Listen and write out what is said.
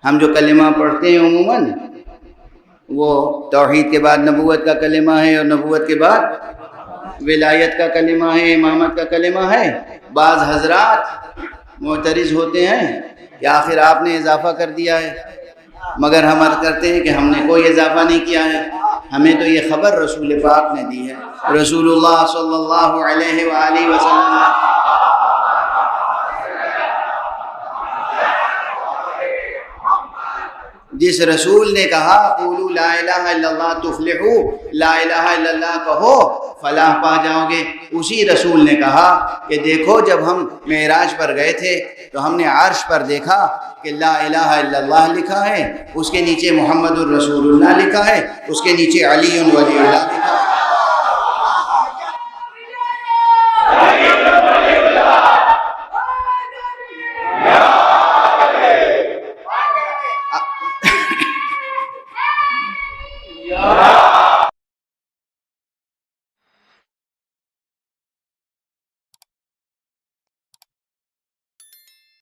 ہم جو کلمہ پڑھتے ہیں عموماً وہ توحید کے بعد نبوت کا کلمہ ہے، اور نبوت کے بعد ولایت کا کلمہ ہے، امامت کا کلمہ ہے۔ بعض حضرات معترض ہوتے ہیں کہ آخر آپ نے اضافہ کر دیا ہے، مگر ہم عرض کرتے ہیں کہ ہم نے کوئی اضافہ نہیں کیا ہے، ہمیں تو یہ خبر رسول پاک نے دی ہے۔ رسول اللہ صلی اللہ علیہ وآلہ وسلم جس رسول نے کہا قولوا لا الہ الا اللہ تفلحوا، لا الہ الا اللہ کہو فلاح پا جاؤ گے، اسی رسول نے کہا کہ دیکھو جب ہم معراج پر گئے تھے تو ہم نے عرش پر دیکھا کہ لا الہ الا اللہ لکھا ہے، اس کے نیچے محمد الرسول اللہ لکھا ہے، اس کے نیچے علی ولی اللہ لکھا ہے۔ یا